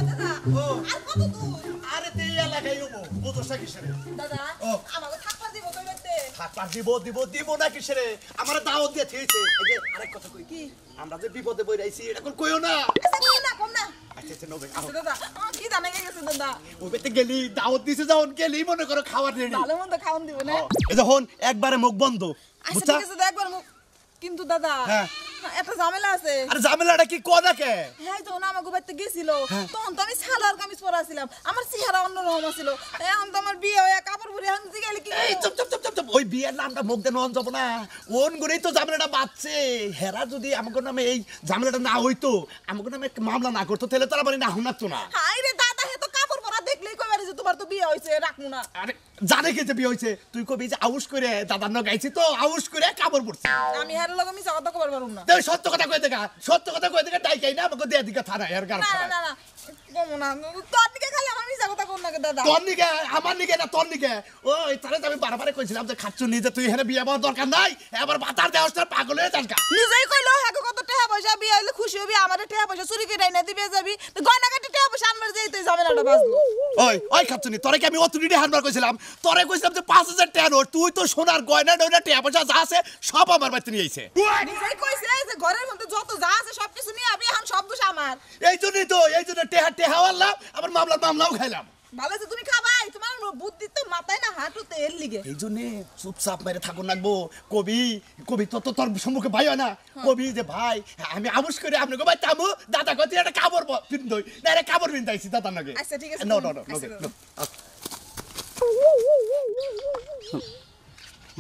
দাদা ও আর কত দূর? আরে তে এলাকায় যাবো বুঝছস কিসে রে দাদা ও। আমাকে থাকবা দিব কইতে? থাকবার দিব না কিসে রে আমার দাওয়াত দিয়ে থইছে এই যে আরেক কথা কই কি আমরা যে বিপদে বই রাইছি এটা কোন কইও না আচ্ছা কই না কম না। আচ্ছা আচ্ছা নবে আচ্ছা দাদা আমার কি জানা গেছে দাদা? ওই বেতে গেলি দাওয়াত দিছে যখন গেলি মনে করো খাবার রেডি ভালো মন্দ খাওন দিব না? এই যখন একবারে মুখ বন্ধ আচ্ছা বুঝছা ঠিক আছে দাদা একবার কিন্তু দাদা হ্যাঁ। একটা ঝামেলা আছে। আরে ঝামেলাটা কি কোনা কে হ্যাঁ যখন আমাকে বাড়িতে গেছিল তখন তো আমি সালোয়ার কামিজ পরা ছিলাম, আমার চেহারা অন্যরকম ছিল। এখন তো আমার বিয়ে হয়ে কাপড় পরে এখন জিগাইলে কি এই চুপ চুপ চুপ চুপ চুপ ওই বিয়ের নামটা মুখ দেন অন যাব না ওন করেই তো ঝামেলাটা বাঁচছে হেরা যদি আমাকে নামে এই ঝামেলাটা না হইতো আমাকে নামে একটা মামলা না করতো তাহলে তারা মানে না হুনাতো না হাই রে দাদা হে তো কাপড় পরা দেখলেই কইবারে যে তোমার তো বিয়ে হইছে রাখমু না। আরে জানে কে যে বিয়ে হইছে তুই কবি যে আউশ করে দাদার ন গাইছি তো আউশ করে কাপড় পড়ছে আমি হের লগে মিছা কথা কইবার পারুম না। তুই সত্য কথা কই দেখা সত্য কথা কই দেখা ডাইকাই না আমাকে দেয়া দিকা থানা এর গার না না না না কমু না তোর দিকে খালি আমার মিছা কথা কোন না দাদা। তোর নিকে আমার নিকে না তোর নিকে ওই তারে তো আমি বারবার কইছিলাম যে খাচ্ছু নিজে তুই এখানে বিয়ে হওয়ার দরকার নাই এবার বাতার দেওয়ার তোর পাগল হয়ে যাস গা নিজেই কইলো হ্যাঁ কত টাকা পয়সা বিয়ে হইলে খুশি হবি, আমারে টাকা পয়সা চুরি করে না দিবে যাবি গয়না কাটি টাকা পয়সা আনবার যাই তুই ঝামেলাটা বাজলো। ওই খাচ্ছু নি তোরে কি আমি অতুরিটি হারবার কইছিলাম তোরে কইছিলাম যে 5000 টাকা নোট তুই তো সোনার গয়না ডয়না টাকা পয়সা যা আছে সব আমার বাড়িতে নিয়ে আইছে নিজেই কইছে যে ঘরের মধ্যে যত যা আছে সবকিছু নিয়ে আমি এখন সব দোষ আমার। এই জন্য টেহা টেহা আল্লাহ আবার মামলাও খাইলাম ভালো আছে তুমি খাবাই, তোমার বুদ্ধি তো মাথায় না হাঁটুতে এর লিগে। এই জন্য চুপচাপ মেরে থাকুন লাগবো কবি তো তোর সম্মুখে ভাই হয় না কবি যে ভাই আমি আবুস করে আপনাকে ভাই তামু দাদা কত একটা কাপড় পিন্দই না একটা কাপড় পিন্দাইছি দাদা নাকি আচ্ছা ঠিক আছে নো আচ্ছা, দাদা।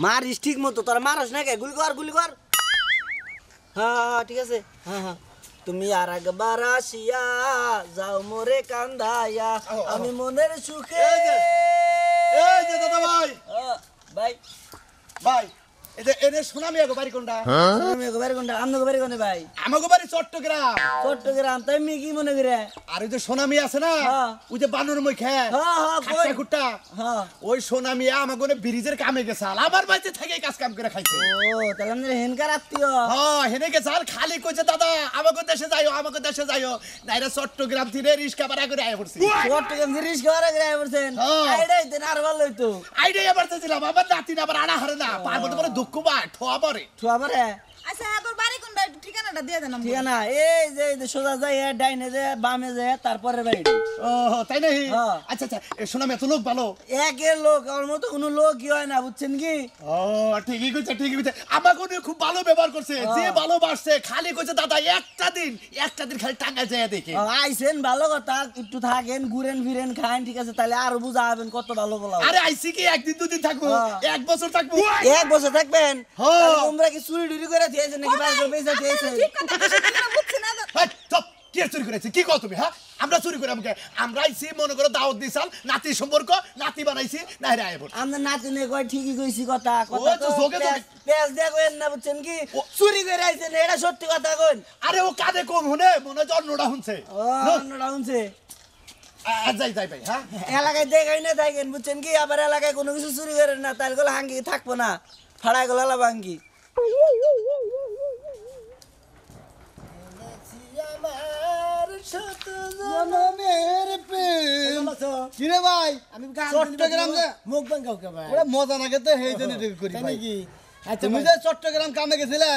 মারিস ঠিক মতো তোরা মারস না কে গুলি কর হ্যাঁ ঠিক আছে হ্যাঁ তুমি আর একবার আসিয়া যাও মোরে কান্দাইয়া আমি মনের সুখে এই যে দাদা ভাই ভাই এদের সুনামি আগে বাড়ি কোনটা আমি গোবারি কোনটা আমনে গোবারি কোনে ভাই আমাকে বাড়ি চট্টগ্রাম তাই মি কি মনে করে আর ওই যে সোনামি আছে না হ্যাঁ। ওই যে বানর মই খেয়ে কই? খুঁটটা হ্যাঁ ওই সোনামি আমাকে ব্রিজের কামে গেছে আমার বাড়িতে থেকে কাজ কাম করে খাইছে ও তাহলে আমাদের হেনকার আত্মীয় হ্যাঁ হেনে গেছে আর খালি কইছে দাদা আমাকে দেশে যাইও নাইরা চট্টগ্রাম থেকে রিস্কা ভাড়া করে আয় পড়ছি চট্টগ্রাম জিনিস খাওয়ার আগে বলছেন হ্যাঁ। আইডাই দেন আর ভালো হইতো আইডিয়া বাড়তেছিলাম আমার নাতি না আবার আড়া হারে না পারবো তো দুঃখ পায় ঠোয়া পরে ঠুয়াবারে আচ্ছা তোর বাড়ি কোনটা একটু ঠিকানাটা দিয়ে দেন আমাকে। ঠিকানা এই যে সোজা যায় ডাইনে যায় বামে যায় তারপরে বাড়ি ও তাই নাকি হ্যাঁ। আচ্ছা সোনামি এত লোক ভালো একের লোক আমার মতো কোনো লোকই হয় না বুঝছেন কি ও ঠিকই কইছে আমাকে উনি খুব ভালো ব্যবহার করছে যে ভালোবাসছে খালি কইছে দাদা একটা দিন খালি টাঙ্গায় যায় দেখে আইসেন ভালো কথা একটু থাকেন ঘুরেন ফিরেন খান ঠিক আছে তাহলে আরো বুঝাবেন কত ভালো বলা আরে আইসি কি একদিন দুদিন থাকবো হ্যাঁ। 1 বছর থাকবো এক বছর থাকবেন হ্যাঁ। তাহলে তোমরা কি চুরি টুরি করে দিয়েছেন নাকি বাইরে করে পয়সা দিয়েছেন ঠিক কথা কইছিস, তুমি বুঝছিস না তো? এই, চুপ কে চুরি করেছে কি কও তুমি হ্যাঁ আমরা চুরি করে আমাকে আমরা আইছি মনে করো দাওয়াত দিছাল নাতি সম্পর্ক নাতি বানাইছি না রে আইবো আমরা নাতিনে কয় ঠিকই কইছি কথা ও তো যোগে যোগে। পেঁয়াজ দিয়ে কইেন না বুঝছেন কি চুরি করে আইছেন এটা সত্যি কথা কইন আরে ও কানে কম শুনে মনে হয় অন্যটা শুনছে ও অন্যটা শুনছে যাই ভাই হ্যাঁ এলাকায় দেখাই না থাকেন বুঝছেন কি আবার এলাকায় কোনো কিছু চুরি করেন না তাহলে গেলে হাঙ্গি থাকবো না ফাড়াই গেল ভাঙ্গি কিরে ভাই আমি চট্টগ্রাম মুখ ভাঙ্গাও কে ভাই মজা লাগে তো সেই জন্য করি ভাই তুমি যে চট্টগ্রাম কামে গেছিলে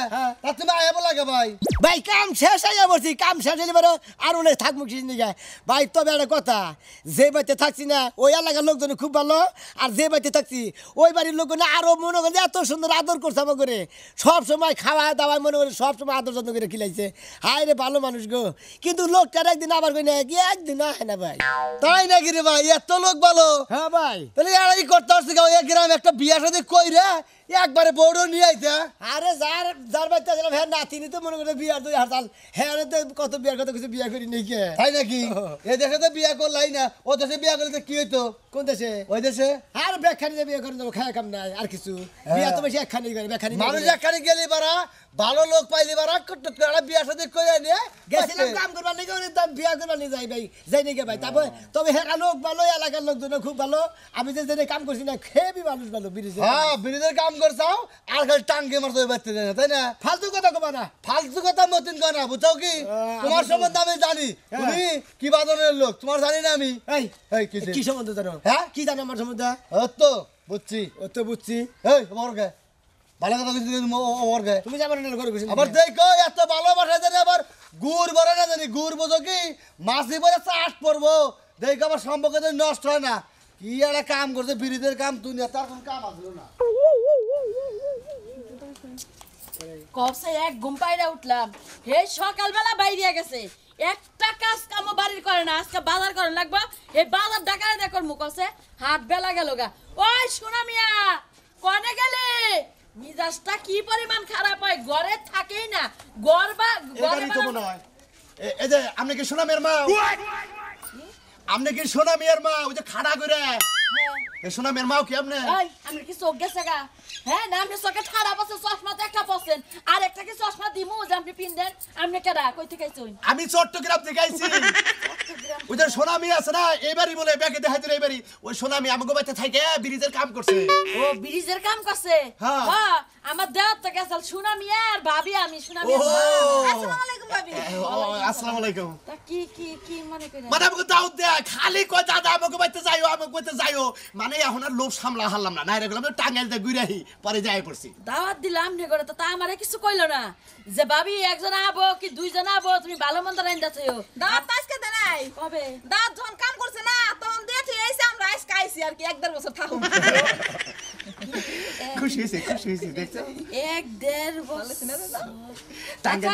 তা তুমি আয়া বলা গে ভাই ভাই কাম শেষ হয়ে বলছি কাম শেষ হলে বড় আর উনি থাকবো কিছু নিয়ে ভাই তবে একটা কথা যে বাড়িতে থাকছি না ওই এলাকার লোকজন খুব ভালো আর যে বাড়িতে থাকছি ওই বাড়ির লোকজন আরো মনে করে এত সুন্দর আদর করছে আমার করে সব সময় খাওয়া দাওয়া মনে করে সব সময় আদর যত্ন করে খিলাইছে হায় রে ভালো মানুষ গো কিন্তু লোকটার একদিন আবার কই না কি একদিন আসে না ভাই তাই নাকি রে ভাই এত লোক ভালো হ্যাঁ ভাই তাহলে এরাই করতে হচ্ছে এক গ্রাম একটা বিয়া সাথে কই রে একবারে বড় নিয়ে আইতা আরে যার বাচ্চা ছিলাম হ্যাঁ নাতিনি তো মনে করে বিয়ার 2 হাজার হ্যাঁ তো কত বিয়ার কথা কিছু বিয়া করি নেই কে তাই নাকি এ দেশে তো বিয়া করলাই না ও দেশে বিয়া করলে কি হইতো কোন দেশে ওই দেশে আর বেখানি যে বিয়ে করে দেবো খায় কাম নাই আর কিছু বিয়া তো বেশি একখানি করে বেখানি মানুষ একখানে গেলি বারা ভালো লোক পাইলি বারা একটা বিয়া সাথে কই আনে গেছিলাম কাম করবার নিয়ে ওর দাম বিয়া করবার নিয়ে যাই ভাই যাই নাকি ভাই তারপরে তবে হ্যাঁ লোক ভালো এলাকার লোকজন খুব ভালো আমি যে যেটা কাম করছি না খেবি মানুষ ভালো ব্রিজে হ্যাঁ ব্রিজের কাম করছাও আর খালি টাঙ্গে মারতে বাচ্চা যায় না তাই না ফালতু কথা কবা না ফালতু কথা কথা মতিন কয় না বুঝছো কি তোমার সম্বন্ধে আমি জানি তুমি কি বাদনের লোক তোমার জানি না আমি এই এই কি সম্বন্ধে জানো হ্যাঁ কি জানো আমার সম্বন্ধে ও তো বুঝছি ও তো বুঝছি এই তোমার কে ভালো কথা কিছু আমার কে তুমি যাবার না করে আবার দেখো এত ভালোবাসা জানি আবার গুড় ভরে না জানি গুড় বোঝো কি মাছি ভরে চাষ পড়বো দেখো আবার সম্পর্ক যদি নষ্ট হয় না কি একটা কাম করছে বিড়িদের কাম তুই না তার কোন কাম আসলো না কবসে এক ঘুম পাইরা উঠলাম হে সকালবেলা বাইরে গেছে একটা কাজ কামও বাড়ির করে না আজকে বাজার করে লাগবে এই বাজার ডাকারে দেখর মুখ আছে হাট বেলা গেল গা ওই সোনা মিয়া কনে গেলে মিজাজটা কি পরিমাণ খারাপ হয় ঘরে থাকেই না এবারই তো মনে হয় এই যে আপনি কি সোনামের মা আপনি কি সোনামের মা ওই যে খাড়া করে এই সোনামের মাও কি আপনি আমি কি চোখ গেছে গা হ্যাঁ না আপনি চোখে খারাপ আছে চশমা তো একটা পছন্দ আর একটা কি চশমা দিমু যে আপনি পিনদেন আপনি কেডা কই থেকে আইছেন আমি চট্টগ্রাম থেকে আইছি ওই যে সোনামি আছে না এবারই বলে ব্যাগে দেখাই দিল এবারই ওই সোনামি আমাকে বাড়িতে থাকে ব্রিজের কাম করছে ও ব্রিজের কাম করছে হ্যাঁ। হ্যাঁ আমার দেওয়ার তো গেছাল সুনামি আর ভাবি আমি সুনামি ও আসসালামু আলাইকুম ভাবি আসসালামু আলাইকুম তা কি কি কি মনে করে মানে আমাকে দাউদ দে খালি কয় দাদা আমাকে বাড়িতে যাইও আমাকে বাড়িতে যাইও মানে এখন আর লোভ সামলা হারলাম না নাইরে গেলাম টাঙ্গাইল দিয়ে ঘুরাহি পরে যাই পড়ছি দাওয়াত দিলাম নে করে তো তা আমারে কিছু কইলো না যে ভাবি একজন আবো কি দুইজন আবো তুমি ভালো মন্দ রাইন্দাছয়ো দাঁত আজকে দে নাই কবে দাঁত যখন কাম করছে না তখন দেখে এসে আমরা আজকে আইছি আর কি 1.5 বছর থাকুন খুশি হয়েছে দেখছো এক দেড় বছর টাঙ্গাইল টাকা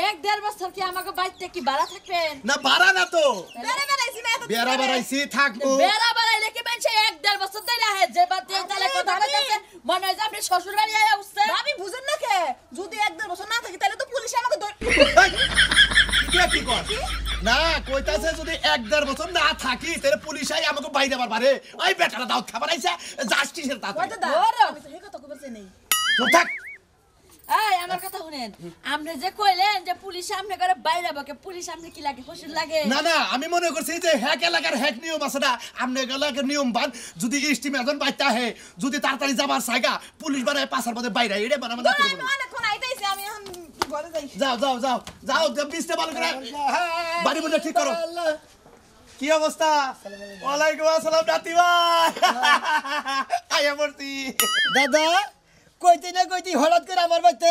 এক দেড় বছর কি আমাকে বাইতে কি ভাড়া থাকবেন না বাড়া না তো বেড়ে বেড়াইছি না এত বেড়া বাড়াইছি থাকবো বেড়া বাড়াইলে কি মানুষ এক দেড় বছর ধরে আহে যে বাতে তালে কথা কইতাছে মনে হয় যে আপনি শ্বশুর বাড়ি আয়া উঠছে ভাবি বুঝেন না কে যদি 1.5 বছর না থাকি তাহলে তো পুলিশ আমাকে কি কর না কইতাছে যদি 1.5 বছর না থাকি তাহলে পুলিশ আই আমাকে বাইরে আবার পারে ওই বেটারা দাও খাবার আইছে জাস্টিসের তা কয়টা দা আমি তো এই কথা কইছি নাই চুপ থাক এই আমার কথা শুনেন আপনি যে কইলেন যে পুলিশ সামনে করে বাইরে বকে পুলিশ সামনে কি লাগে খুশি লাগে না না আমি মনে করছি যে হ্যাক এলাকার হ্যাক নিয়ম আছে না আমনে এলাকার নিয়ম বান যদি স্টিম এখন বাইতে আহে যদি তাড়াতাড়ি যাবার জায়গা পুলিশ বানায় পাছার মধ্যে বাইরে এটা বানাম না আমি অনেকক্ষণ আইতাইছি আমি এখন ঘরে যাই যাও বিছতে ভালো করে বাড়ি বলে ঠিক করো কি অবস্থা ওয়ালাইকুম আসসালাম নাতি ভাই আয়া পড়ছি দাদা কইতে না কইতে হঠাৎ করে আমার বাড়িতে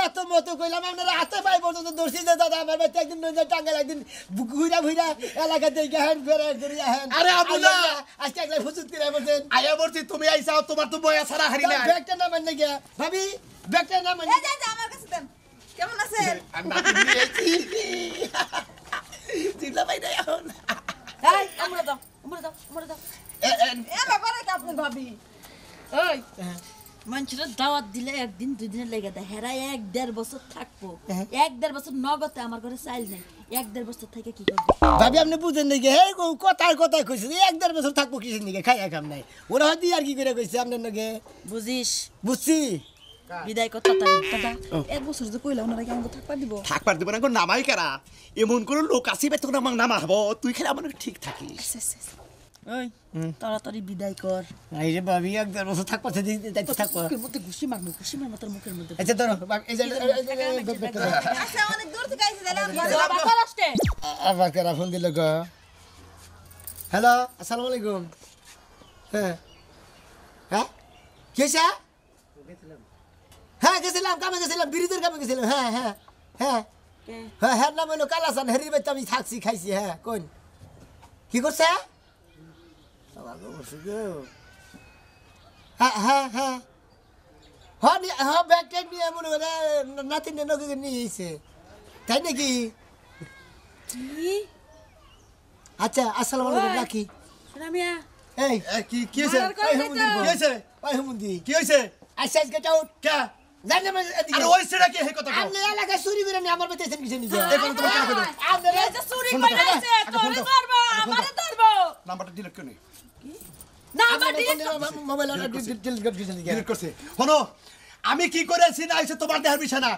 এত মতো কইলাম আপনারা হাতে পাই পর্যন্ত দর্শি যে দাদা আমার বাড়িতে একদিন নজর টাঙ্গাল একদিন ঘুরা ঘুরা এলাকাতে গেহেন ঘুরে আহেন আরে আবু না আজকে একলা ফুসুত করে বলছেন আয়া পড়ছি তুমি আইসাও তোমার তো বয়া সারা হারি না ব্যাগটা না মানে গিয়া ভাবি ব্যাগটা না মানে এই যা আমার কাছে দেন কেমন আছেন আমি নাতি নিয়েছি চিল্লা ভাই না এখন এই আমরা দাও এ ব্যাপারে কি আপনি ভাবি ওই মানুষের দাওয়াত দিলে একদিন দুই দিনের লেগে দেয় হেরা 1.5 বছর থাকবো 1.5 বছর নগদে আমার ঘরে চাইল নেই 1.5 বছর থেকে কি করবো ভাবি আপনি বুঝেন নাকি হে কথা কইছে 1.5 বছর থাকবো কিসের নাকি খাইয়া কাম নাই ওরা হয়তো আর কি করে কইছে আপনার নাকি বুঝিস বুঝছি বিদায় করতে দাদা 1 বছর যে কইলা ওনারা কি আমাকে থাকবার দিব থাকবার দিব না কোন নামাই কারা এমন কোন লোক আসিবে তখন আমার নামা হবো তুই খেলে আমার ঠিক থাকিস ওই তাড়াতাড়ি বিদায় কর এই যে ভাবি 1.5 বছর থাকবো থাকবো মুখের মধ্যে ঘুষি মার তোর মুখের মধ্যে আচ্ছা ধরো এই যে আচ্ছা অনেক দূর থেকে আইছি তাহলে আমি ঘরে বাবা করাস্তে আবার কারা ফোন দিল গো হ্যালো আসসালামু আলাইকুম হ্যাঁ হ্যাঁ কেসা হ্যাঁ গেছিলাম কামে গেছিলাম ব্রিজের কামে গেছিলাম হ্যাঁ হ্যাঁ হ্যাঁ হ্যাঁ হ্যাঁ নাম হলো কালাসান হেরির বাড়িতে আমি থাকছি খাইছি হ্যাঁ কোন কি করছে হ্যাঁ হ্যাঁ হ্যাঁ হ্যাঁ ব্যাগ ট্যাগ নিয়ে মনে করে নাতিন নগে নিয়ে এসে তাই নাকি আচ্ছা আসসালামু আলাইকুম রাখি রামিয়া এই কি হয়েছে কি হয়েছে ওই হুমুন্দি কি হয়েছে আচ্ছা গেট আউট কে জানি না আরে ওই সেটা কি হে কথা আপনি এলাকায় চুরি করে নিয়ে আমার বাড়িতে এসেছেন কিসের নিজে এখন তোমার কেন করে এই যে চুরি কইরাছে তোরে ধরবো আমারে ধরবো নাম্বারটা ডিলিট করে না আমার ডিলিট মোবাইল ডিলিট করছে হলো আমি কি করেছি না এসে তোমার দেহের বিছানা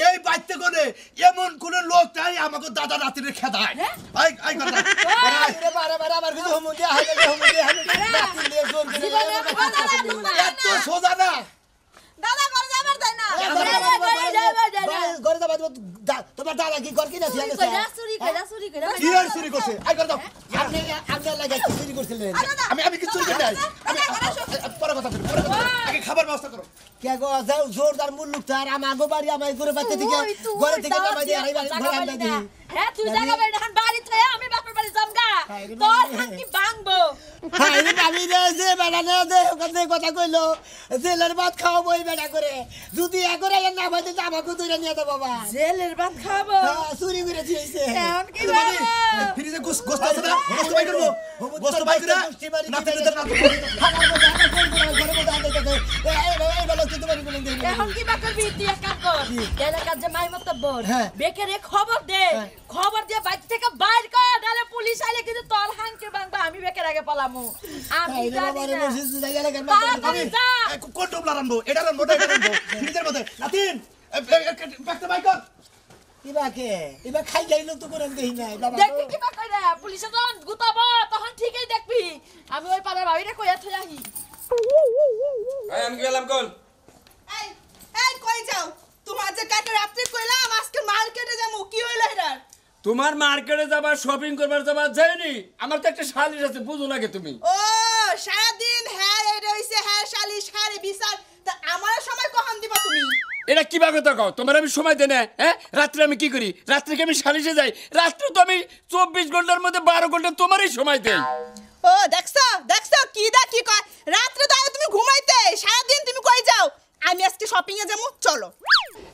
এই বাইতে করে এমন কোন লোক নাই আমাকে দাদা রাত্রিরে খেদায় আই আই কথা বারে আমার কিছু হুমুন্দি হাইলে হুমুন্দি নাতি নিয়ে জোর করে এত সোজা না দাদা ঘরে যাবার তাই না ঘরে যাবা তোমার দাদা কি কর কিনা ছিল চুরি কইরা কি আর চুরি করছে আই করে দাও আপনি আপনার লাগা কি চুরি করছিলেন আমি কি চুরি করি নাই পরে কথা বলি পরে কথা বলি। আগে খাবার ব্যবস্থা করো কে গো যাও জোরদার মুল্লুক তার আমার বাড়ি আমার ঘরে বাচ্চা থেকে ঘরে থেকে বাবা দিয়ে আই বাড়ি ঘরে আনতে দি হ্যাঁ তুই জায়গা বাড়ি হান বাড়ি থেকে আমি বাপের বাড়ি যামগা তোর হাঙ্কি ভাঙবো হ্যাঁ আমি যে বেড়া না দে ওখানে কথা কইলো জেলের ভাত খাওয়াবো এই বেড়া করে যদি একরে না ভাইতে আমাকে তুই নিয়ে দে বাবা জেলের ভাত খাবো হ্যাঁ চুরি করে দিয়েছে এখন কি বাবা ফ্রিজে গোস্ত আছে না গোস্ত বাই করবো গোস্ত বাই করে নাতে দিতে না এখন কি বাকর বিতি এক কাজ কর এলাকার যে মাই মতব্বর হ্যাঁ। বেকারে খবর দে খবর দিয়ে বাইরে থেকে বাইর কর নালে পুলিশ আইলে কিন্তু তোর হাঙ্কি ভাঙবা আমি বেকার আগে পালামু আমি জানি না তাড়াতাড়ি যা কোন টোপলা রানবো এটা রানবো ফ্রিজের মধ্যে নাতিন ব্যাগটা বাই কর এবার খাই যাইলো তো করে দেখি নাই বাবা দেখবি কি বাকর রে পুলিশে যখন গুতাবো তখন ঠিকই দেখবি আমি ওই পাড়ার ভাবিরে কইয়া থই আহি এই আমি গেলাম কোন এই এই কই যাও তোমার যে কাটে রাত্রে কইলাম আজকে মার্কেটে যামু কি হইলো এটার তোমার মার্কেটে যাবার শপিং করবার যাবার যায়নি আমার তো একটা শালিশ আছে বুঝো নাকি তুমি ও সারাদিন হ্যাঁ এটা হইছে হ্যাঁ শালিশ হ্যাঁ রে বিচার তা আমার সময় কখন দিবা তুমি এটা কি কথা কও তোমার আমি সময় দেই না হ্যাঁ রাত্রে আমি কি করি রাত্রে কি আমি শালিশে যাই রাত্রে তো আমি 24 ঘন্টার মধ্যে 12 ঘন্টা তোমারই সময় দেই ও দেখছো কি দা কি কয় রাত্রে তো তুমি ঘুমাইতে সারাদিন তুমি কই যাও আমি আজকে শপিং এ যামু চলো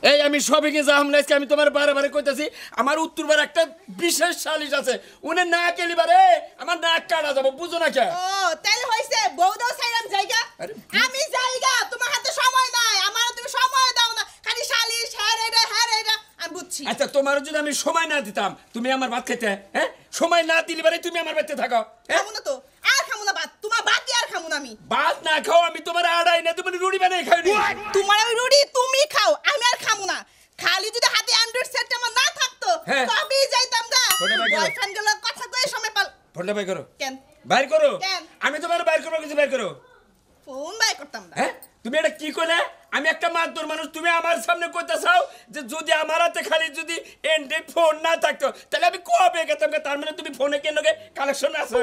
এই আমি শপিং এ যাম না আজকে আমি তোমার বারে কইতাছি আমার উত্তরবার একটা বিশেষ শালিশ আছে উনি না গেলিবারে আমার নাক কাটা যাবে বুঝো না কে ও তাইলে হইছে বউদাও সাইরাম জায়গা আরে, আমি জায়গা তোমার হাতে সময় নাই আমার তুমি সময় দাও না খালি শালিশ হ্যাঁ রে আমি বুঝছি আচ্ছা তোমার যদি আমি সময় না দিতাম তুমি আমার ভাত খেতে হ্যাঁ সময় না দিলে বারে তুমি আমার বাড়িতে থাকো হ্যাঁ খামু না তো আর খামু না ভাত তোমার ভাতই আর খামু না আমি ভাত না খাও আমি তোমার আড়াই না তুমি রুটি বানাই খাইনি তোমার ওই রুটি তুমি খাও আমি আর খামু না খালি যদি হাতে অ্যান্ড্রয়েড সেট আমার না থাকতো হ্যাঁ। তবেই যাইতাম গা ফোনে বাই করো। বয়ফ্রেন্ড গুলো কথা কয়ে সময় পাল ফোনটা বাই করো কেন বাইর করো কেন? আমি তোমার বাইর করবো কিছু বাইর করো ফোন বাই করতাম না হ্যাঁ তুমি এটা কি করলে আমি একটা মাতবর মানুষ তুমি আমার সামনে কইতে চাও যে যদি আমার হাতে খালি যদি অ্যান্ড্রয়েড ফোন না থাকতো তাহলে আমি কবে গেতাম তার মানে তুমি ফোনে কেন কালেকশন আছে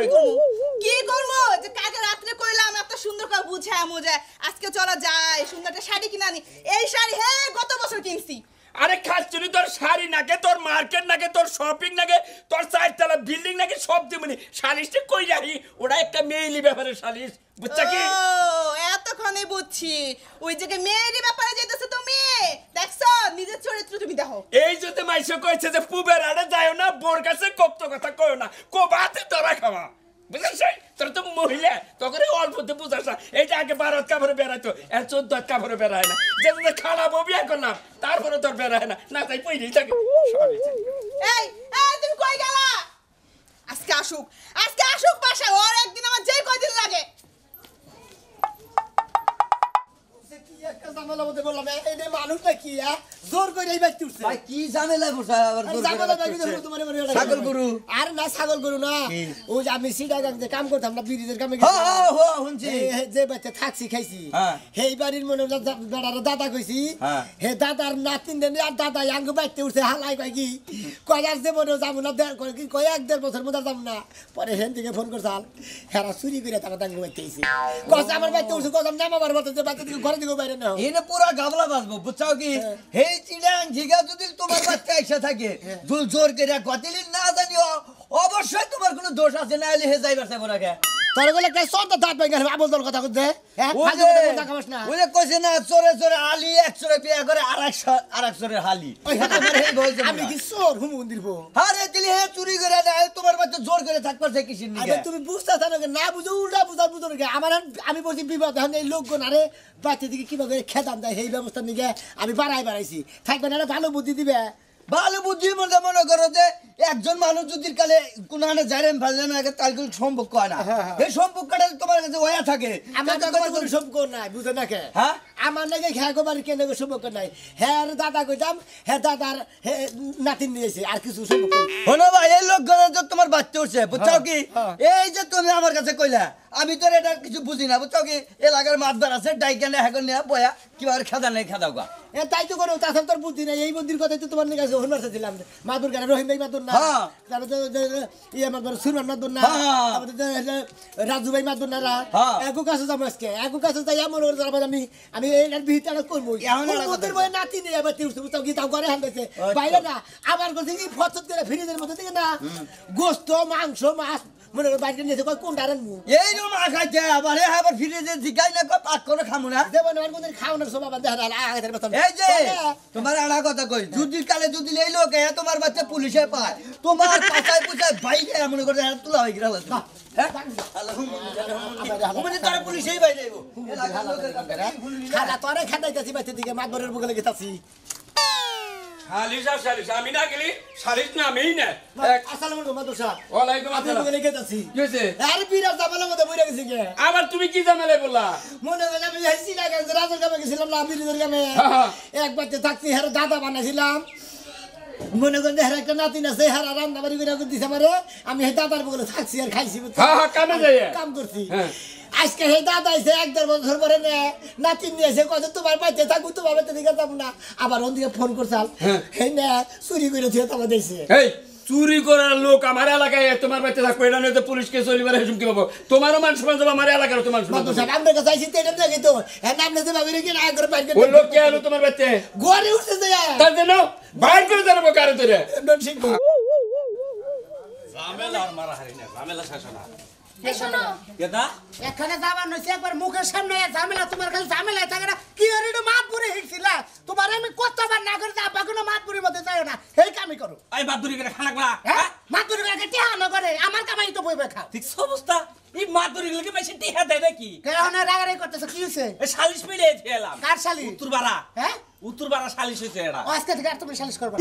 কি করবো যে কাজে রাত্রে কইলাম এত সুন্দর করে বুঝায় মোজা আজকে চলা যায় সুন্দর একটা শাড়ি কিনা আনি এই শাড়ি হে গত বছর কিনছি আরে খাচ্ছুনি তোর শাড়ি নাকে তোর মার্কেট নাকে তোর শপিং নাকে তোর চারতলা বিল্ডিং নাকি সব দিমনি শালিশটা কই যাই ওটা একটা মেইলি ব্যাপারে শালিশ বুঝছা কি ও এতক্ষণে বুঝছি ওই জায়গায় মেয়েরই ব্যাপারে যেতেছো তুমি দেখছো নিজের চরিত্র তুমি দেখো এই যদি মাইসে কইছে যে পুবের আড়ে যায়ও না বোর কাছে কপ্ত কথা কইও না কোবাতে তোরা খাওয়া বুঝছিস তোর তো মহিলা তখন অল্পতে বুঝাস না এইটা আগে 12 কাপড়ে বেড়াইতো এর 14 কাপড়ে বেড়ায় না যে খারাপ বিয়া করলাম তারপরে তোর বেড়ায় না না তাই পইরেই থাকে এই তুমি কই গেলা আজকে আসুক বাসা ওর একদিন আমার যেই কয়দিন লাগে কি একটা ঝামেলা মধ্যে বললাম এই যে মানুষটা কি জোর করে এই ব্যক্তি উঠছে ভাই কি ঝামেলা করছে আবার আরে ছাগল ব্যক্তি তো তোমার মনে হয় ছাগল গরু আর না ছাগল গরু না ওই যে আমি সিটাগাংতে কাম করতাম না ব্রিজের কামে শুনছি যে বাচ্চা থাকছি খাইছি হ্যাঁ। সেই বাড়ির মনে বেড়ার দাদা কইছি হ্যাঁ। হে দাদার নাতিন দেন আর দাদা আঙ্গ বাইতে উঠছে হালাই কয় কি কয় আর যে মনে যাবো না কয় 1-1.5 বছর মধ্যে যাবো না পরে হেন থেকে ফোন করছাল হেরা চুরি করে তারা দাঙ্গ বাইতে আইছে কস আমার বাইতে উঠছে কস নাম আমার বাড়িতে বাচ্চা থেকে ঘরে দিকে বাইরে না এনে পুরা গাবলা বাজবো বুঝছাও কি হেই চিড়াং ঝিগা যদি তোমার বাচ্চা এসে থাকে জোর জোর করে গতিলি না জানিও অবশ্যই তোমার কোনো দোষ আছে না হলে হে যাইবার চাইবো না কে তোর গলে একটা সন্ত দাঁত ভাই গেল আবল দল কথা কইতে হ্যাঁ ফাজে কথা কইস না ওই যে কইছে না চোরে চোরে আলি এক চোরে বিয়া করে আরেক চোরে হালি ওই আমার হেই বলছে আমি কি চোর হুমুন্দির বউ আরে দিলি হে চুরি করে না তোমার বাচ্চা জোর করে থাকবার চাই কিসির আরে নিগে তুমি বুঝতে থানো না বুঝো উল্টা বুঝো না আমার আমি বলছি বিপদ এখন এই লোকজন আরে বাচ্চা দিকে কিভাবে খেতাম দেয় এই ব্যবস্থা নিয়ে আমি বাড়াইছি থাকবে না ভালো বুদ্ধি দিবে ভালো বুদ্ধি মনে করো যে একজন মানুষ যদি কালে কোনো হানে জারেন ফেলে না তাহলে কোনো সম্পর্ক হয় না এই সম্পর্কটা তোমার কাছে ওয়া থাকে আমার তো কোনো সম্পর্ক নাই বুঝে না কে হ্যাঁ আমার নাকি খেয়াকবার কেন সম্পর্ক নাই হ্যাঁ দাদা কইতাম হ্যাঁ দাদার নাতিন নিয়েছে আর কিছু সম্পর্ক হলো ভাই এই লোক তোমার বাচ্চা উঠছে বুঝছো কি এই যে তুমি আমার কাছে কইলা আমি তো এটা কিছু বুঝি না বুঝছো কি এলাকার মাতবার আছে ডাইকানে এখন নিয়ে বয়া কিভাবে খেদা নেই খেদাও গা এ তাই তো করো তাছাড়া তোর বুদ্ধি নাই এই বুদ্ধির কথাই তো তোমার নিকাছে হনুমান ছিলাম মাদুর গানে রহিম ভাই মাদুর না হ্যাঁ। তারপরে ইয়ে মাদুর সুরমান মাদুর না হ্যাঁ। তারপরে রাজু ভাই মাদুর না হ্যাঁ। একু কাছে যাবো আজকে একু কাছে যাই আমার ওর যাবো আমি এর ভিতরে করবো এখন একটা কথা ওদের বই নাতি নেই আবার তিউস বুঝতাম কি তাও করে হান্দাছে বাইরে না আবার করছে কি ফসত করে ফ্রিজের মধ্যে থেকে না গোস্ত মাংস মাছ মনে করে বাইরে নিয়েছে কই কোনটা রাখবো এই রকম খাইছে আবার আবার ফিরে যে জিগাই না পাক করে খামু না দেবো না কোনদিন খাওয়ানোর সময় আবার দেখা আগের বেতন এই যে তোমার আড়া কথা কই যদি কালে যদি এই লোক তোমার বাচ্চা পুলিশে পায় তোমার পাছায় পুছায় বাইরে মনে করে তুলা হয়ে গেল হ্যাঁ আলহামদুলিল্লাহ তারা পুলিশেই বাইরে যাইবো এলাকার লোকের খালা তোরে খাটাইতেছি বাইতে দিকে মাদবরের বুকে গেতাছি শালিশ আমি না গেলি শালিশ না আমি না আসসালামু আলাইকুম মাদুর সাহেব ওয়ালাইকুম আপনি আসসালাম বুকে গেতাছি কি হয়েছে আরে বিরাট জামালার মধ্যে বইরা গেছি কে আবার তুমি কি জামেলে বললা মনে হয় আমি হাসি না গেছে রাজুর গ্রামে গেছিলাম না বিরিদের গ্রামে হ্যাঁ। একবার থাকছি হের দাদা বানাইছিলাম মনে করেন হের একটা নাতিন আছে হের রান্না বাড়ি করে দিছে আমারে আমি হে দাদার বলে থাকছি আর খাইছি হ্যাঁ কামে যাই কাম করছি হ্যাঁ। আজকে হে দাদা আইছে 1.5 বছর পরে নে নাতিন নিয়ে এসে কত তোমার বাড়িতে থাকবো তোমার বাড়িতে দিকে যাব না আবার ওদিকে ফোন করছাল হে না চুরি করে দিয়ে তোমার দিয়েছে এই চুরি করার লোক আমার এলাকায় তোমার বাড়িতে থাকবে এটা নয়তো পুলিশকে চলিবার হেসুম কি পাবো তোমারও মান সমান যাবো আমার এলাকার তোমার সমান মাদুর সাহেব আমরা কাছে আইছি তেটা দেখি তো হ্যাঁ নাম নিতে ভাবি রেখে না করে বাইরে ওই লোক কে আলো তোমার বাড়িতে ঘরে উঠতে যায় তার জন্য বাইর করে জানাবো কারে তোরে নন সিং ঝামেলা আর মারাহারি না ঝামেলা শেষ না এই শোনো কেদা এখানে যাবার নইছে একবার মুখের সামনে ঝামেলা তোমার খালি ঝামেলা থাকে না কি আর এটা মাতপুরে হিকছিলা তোমার আমি কতবার না করে আব্বা কোনো মাতপুরের মধ্যে যাও না এই কামই করো এই বাদুরি করে খানা করা হ্যাঁ মাতপুরে করে টিহা না করে আমার কামাই তো বইবে খাও ঠিক অবস্থা এই মাদুরি গুলোকে বেশি টিহা দেয় নাকি কেন রাগারাগি করতেছ কি হইছে এই সালিশ মিলে এলাম কার শালি উত্তরপাড়া হ্যাঁ উত্তরপাড়া সালিশ হয়েছে এটা ও, আজকে থেকে আর তুমি সালিশ করবে না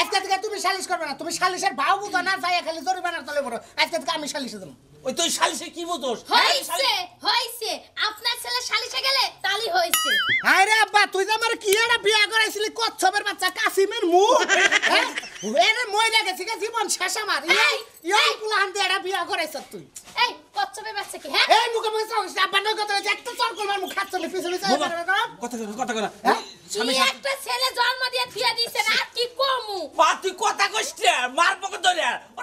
আজকে থেকে তুমি সালিশ করবে না তুমি সালিশের ভাও বুঝো না যাই খালি জরিমানার তলে পড়ো আজকে থেকে আমি সালিশে দেবো ওই তুই সালিশে কি বুঝোস হইছে আপনার ছেলে সালিশে গেলে তালি হইছে হায় রে আব্বা তুই যে আমার কি একটা বিয়া করাইছিলি কচ্ছপের বাচ্চা কাসিমের মুখ হ্যাঁ এরে মইরা গেছি কে জীবন শেষ আমার এই পুলাহান দিয়ে একটা বিয়া করাইছ তুই এই কচ্ছপের বাচ্চা কি হ্যাঁ এই মুখে মুখে চাইছিস আব্বা নয় কথা হইছে একটা চর করবার মুখ খাচ্ছ না পিছনে কথা কথা কি একটা ছেলে জন্ম দিয়ে থিয়া দিছে না কি কমু বা তুই কথা কইছিস মার পকে ধরে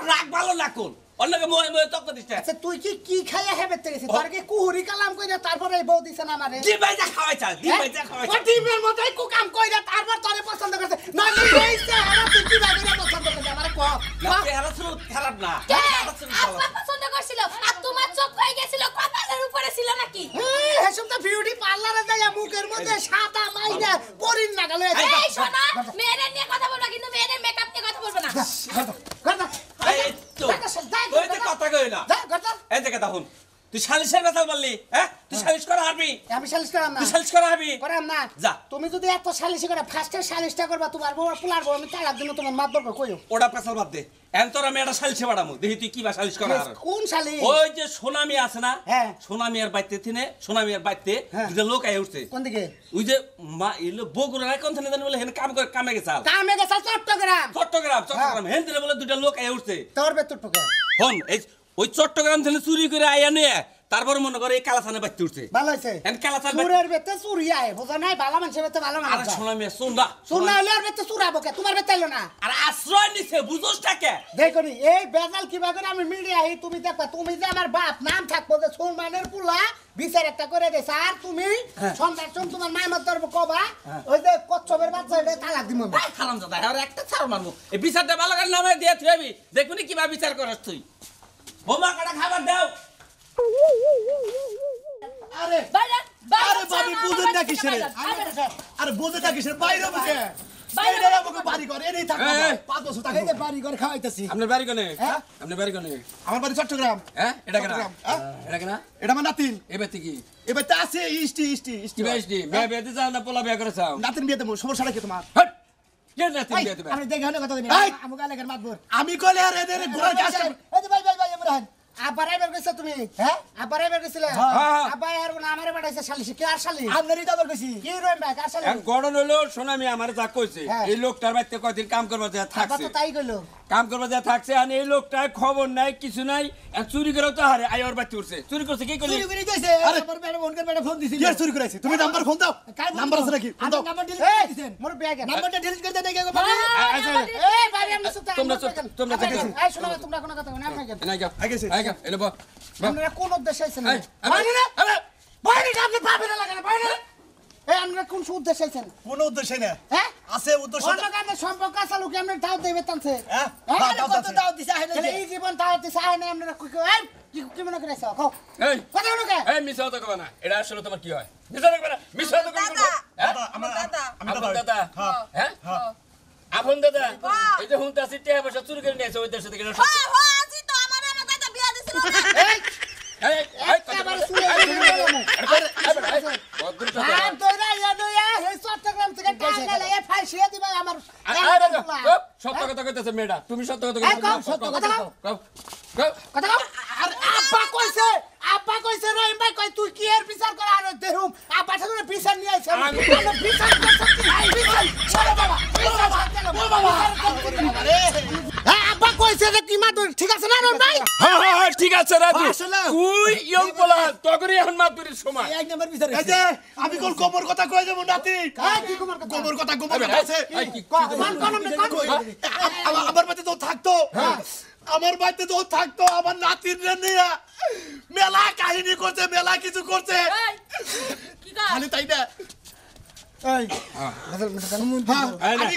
রাগ ভালো না কোন অন্যকে মোহে মোহে তক দিস আচ্ছা তুই কি খাইয়া হেবেতে গেছিস তোর কি কুহুরি কালাম কইরা তারপরে এই বউ দিছ না আমারে দিবাইটা খাওয়াইছা দিবাইটা ও খাওয়াইছা টিমের মতই কুকাম কইরা তারপর তোরে পছন্দ করছে না কইছে আর তুই কি ভাবে পছন্দ করছিস আমারে কও না চেহারা ছিল খারাপ না কে চেহারা ছিল ভালো। আপা পছন্দ করছিল আর তোমার চোখ হয়ে গেছিল কপালের উপরে ছিল নাকি হেসম তো বিউটি পার্লারে যাইয়া মুখের মধ্যে সাদা মাইরা পরিন না গেল এই শোনা মেয়েদের নিয়ে কথা বলবা কিন্তু মেয়েদের মেকআপ নিয়ে কথা বলবা না কথা এই তো তুই তো কথা কই না কথা এই দেখে দেখুন তুই সালিশের কথা বললি হ্যাঁ তুই সালিশ করা হারবি আমি সালিশ করাম না তুই সালিশ করা হারবি করাম না যা। তুমি যদি এত সালিশ করে ফার্স্টে সালিশটা করবা তোমার বউ পুলার বউ আমি তালাক দিন তোমার মাত বলবো কইও ওটা পেছাল বাদ দে এন্তর আমি একটা সালিশে বাড়ামু দেখি তুই কি বা সালিশ করা হার কোন সালিশ ওই যে সোনামি আছে না হ্যাঁ। সোনামিয়ার বাইতে থিনে সোনামিয়ার বাইতে দুটো লোক আই উঠছে কোন দিকে ওই যে মা এলো বগুড়া রায় কোন থানে জানি বলে হেন কাম করে কামে গেছাল কামে গেছে চট্টগ্রাম হেন দিনে বলে দুটো লোক আই উঠছে তোর বেতর টোকে হন এই ওই চট্টগ্রাম থেকে চুরি করে আয়া নিয়ে তারপর মনে করে এই কালাসানে বাইতে উঠছে ভালো হইছে এন কালাসান চুরের বেতে চুরি আয় বুঝা নাই ভালো মানুষের বেতে ভালো আরে মানুষ সোনামিয়া সোনা চুর না হলে আর বেতে চুরাবো কে তোমার বেতে এলো না আর আশ্রয় নিছে বুঝোস টাকে দেখো নি এই বেজাল কিবা করে আমি মিডিয়া এই তুমি দেখবা তুমি যে আমার বাপ নাম থাকবো যে সুলমানের পুলা বিচার একটা করে দেছ আর তুমি সন্তান তোমার মায়ের ধরবো কবা ওই যে কচ্ছপের বাচ্চা এটা তালাক দিমু আমি। খারাম দাদা আর একটা ছাড় মারবো এই বিচারটা ভালো করে নামে দিয়ে থুবি দেখুনি কিবা বিচার করছ তুই বোমা কাটা খাবার দাও আরে বাইরে আরে বাবি বুঝেন না কিসের আরে বুঝেন না কিসের বাইরে বসে বাইরে আমাকে বাড়ি করে এনেই থাকবো 5 বছর থাকবো এই যে বাড়ি করে খাওয়াইতাছি আপনার বাড়ি কোনে আপনার বাড়ি কোনে আমার বাড়ি চট্টগ্রাম হ্যাঁ এটা কেনা চট্টগ্রাম, হ্যাঁ? এটা কেনা এটা আমার নাতিন এবার কি এবার তো আছে ইষ্টি কি বেশি মেয়ে বিয়েতে যাও না পোলা বিয়ে করে চাও নাতিন বিয়ে দেবো সমস্যাটা কি তোমার হট কে না তুমি এই, বিয়ে দেবে আমি দেখে হলে কথা বলি এই! আমাকে এলাকার মাতবর আমি কলে আর এদের ঘোড়ার কাজ এই যে ভাই ভাই ভাই আমরা আবার এবার কইছো তুমি হ্যাঁ আবার এবার কইছিলে হ্যাঁ। আবার আর না আমারে বাড়াইছে শালিশি কে আর শালি আপনারই তো আবার কইছি কি রইম ভাই কার শালি এক গড়ন হলো সোনামি আমার যা কইছে হ্যাঁ। এই লোকটার বাড়িতে কয়দিন কাম করবা যা আবার থাকছে তো তাই কইলো কাম করবা যা থাকছে আর এই লোকটার খবর নাই কিছু নাই আর চুরি করেও তো হারে আই ওর বাড়িতে উঠছে চুরি করছে কি করলি চুরি করে গেছে আমার ম্যাডাম ওনকার ম্যাডাম ফোন দিছিল কি আর চুরি করেছে তুমি নাম্বার ফোন দাও নাম্বার আছে নাকি ফোন দাও নাম্বার ডিলিট এই করে দিছেন মোর ব্যাগ নাম্বারটা ডিলিট করে দেন গো এই ভাই আমি সুতা তোমরা এই শোনো তোমরা কোন কথা কই না ভাই এনে যাও আগে এনে বল আপনারা কোন উদ্দেশ্যে আইছেন এই, বাইরে না আরে, বাইরে না আপনি পাবে না লাগানো বাইরে না এই আপনারা কোন উদ্দেশ্যে আইছেন কোনো উদ্দেশ্য না হ্যাঁ আছে উদ্দেশ্য অন্য কামে সম্পর্ক আছে লোক আমরা দাও দেবে তানছে হ্যাঁ হ্যাঁ দাও, কত দাও দিছে আহে না তাহলে এই জীবন দাও দিছে আয় না আমরা এই কি মনে করেছ কও এই কথা বলো কে এই মিছা কথা কবা না এটা আসলে তোমার কি হয় মিছা কথা কবা না মিছা কথা কবা না হ্যাঁ আমি আপন দাদা দাদা হ্যাঁ আপন দাদা এই যে হুনতা আছে টিয়া পয়সা চুরি করে নিয়েছে ওই দেশে থেকে এটা সত্য। আজি তো আমার দাদা বিয়া দিছিল এই একেবারে শুনে আর তোরা ইয়াদয়া হে চট্টগ্রাম থেকে টাকা লয়ে ফাঁসিয়ে দিবা আমার সত্য কথা কইতেছে মেয়েটা তুমি সত্য কথা এই কও, সত্য কথা কও। কথা কও আর আব্বা কইছে রহিম ভাই কই তুই কি এর বিচার করা আর দেহুম আব্বা ঠাকুরের বিচার নিয়ে আইছে আমি বিচার করতে বিচার চলো বাবা হ্যাঁ আব্বা কইছে যে কি মা ঠিক আছে না রহিম ভাই হ্যাঁ ঠিক আছে রাজু আসলে। তুই ইয়ং পোলা তগরি এখন মাতুরির সময় এক নাম্বার বিচার এই যে আমি কোন গোবর কথা কই দেব নাতি এই কি কুমার কথা গোবর কথা আছে আমার বাড়িতে তো থাকতো আমার বাড়িতে তো থাকতো আমার নাতির নিয়ে মেলা কাহিনী করছে মেলা কিছু করছে কি কর খালি তাই না এই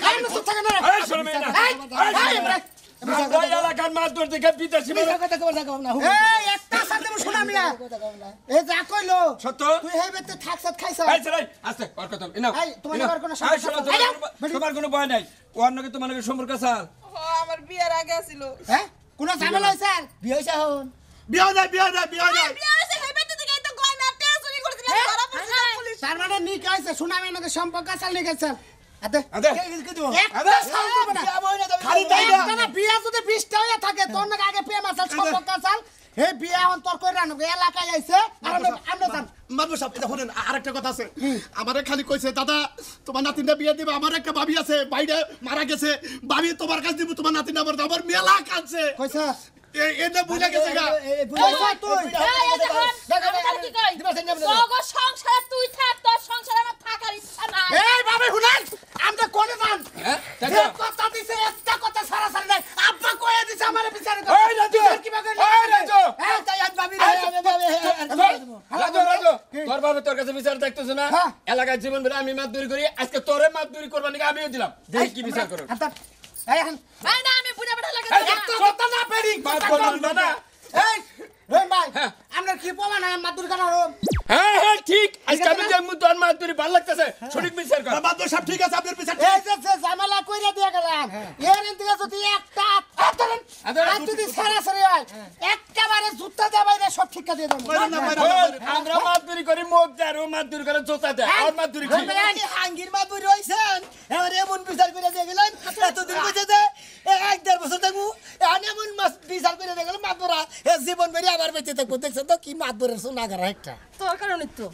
এই চুপ থাকে না এই শোনো মেয়ে না এই এলাকার মাছ ধরতে গিয়ে বিদেশি মেয়ে কথা কবার না না এই একটা সাথে শোনা মিয়া এই যা কইলো সত্য তুই এই বেতে থাকছত খাইছ এই ছেলে আস্তে আর কথা ইনাও এই, তোমার আবার কোনো সমস্যা আছে? তোমার কোনো ভয় নাই ওর নাকি তোমার নাকি সম্পর্ক আছে আমার বিয়ার আগে আছিল হ্যাঁ কোন ঝামেলা হইছে আর বিয়ে হইছে হন বিয়া নাই বিয়া নাই বিয়া নাই বিয়া হইছে হেবেতে থেকে তো গয়না টেয়া চুরি করছিল ধরা পড়ছিল পুলিশ তার মানে নি কইছে শোনা মিয়া নাকি সম্পর্ক আছে নি কইছে আদে আদে কে দিব একটা সাল দিবে না খালি তাই না একটা না বিয়া যদি 20টা হইয়া থাকে তোর নাকি আগে প্রেম আছে সম্পর্ক আছে এই বিয়া এখন তোর কই রানো এলাকায় আইছে আর আমরা জান মাদবর সাহেব এটা শুনেন আরেকটা কথা আছে আমারে খালি কইছে দাদা তোমার নাতিনটা বিয়ে দিবে আমার একটা ভাবি আছে বাইরে মারা গেছে ভাবি তোমার কাছে দিব তোমার নাতিন আমার মেলা কাছে কইছে এটা বুঝা গেছে গা কইছে তুই এই দেখুন কি কই তোগো সংসারে তুই থাক তোর সংসারে আমার থাকার ইচ্ছা নাই এই বাবা শুনেন আমরা কোনে যান হ্যাঁ যে কথা দিছে একটা কথা সারা সারা নাই আব্বা কইয়া দিছে আমারে বিচার কর এই রাজু কি বাগে এই রাজু হ্যাঁ তাই আজ ভাবি রাজু তোর বাবা তোর কাছে বিচার দেখতেছ না হ্যাঁ। এলাকার জীবন বেলা আমি মাতদুরি করি আজকে তোরে মাতদুরি করবার নাকি আমিও দিলাম দেখি কি বিচার করো এই এখন এই না আমি বুড়া বুড়া লাগে একটা কথা না পেরি মাত করবো না এই রহিম ভাই আমরা কি প্রমাণ হয় মাদুর কানার হ্যাঁ হ্যাঁ ঠিক আজকে আমি যে মুই তোর মাতদুরি ভালো লাগতেছে সঠিক বিচার কর মাদবর সাহেব ঠিক আছে আপনার পিছে এই যে জামালা কইরা দিয়া গেলাম এর দিকে যদি একটা আর যদি সারা সারি হয় একেবারে জুতা দেয়া বাইরে সব ঠিকা দিয়ে দেবো আমরা মাতদুরি করি মুখ দেয় ও মাতদুরি করে জোতা দেয় আর মাতদুরি কি হাঙ্গির মা বুড়ি হইছেন এবারে এমন বিচার করে দিয়ে গেলেন এতদিন কইছে যে 1-1.5 বছর থাকবো এখন এমন মাছ বিচার করে দিয়ে গেলেন মাতবরা জীবন বেরিয়ে আবার বেঁচে থাকবো দেখছেন তো কি মাতবরের সোনাগার একটা তোর কারণে তো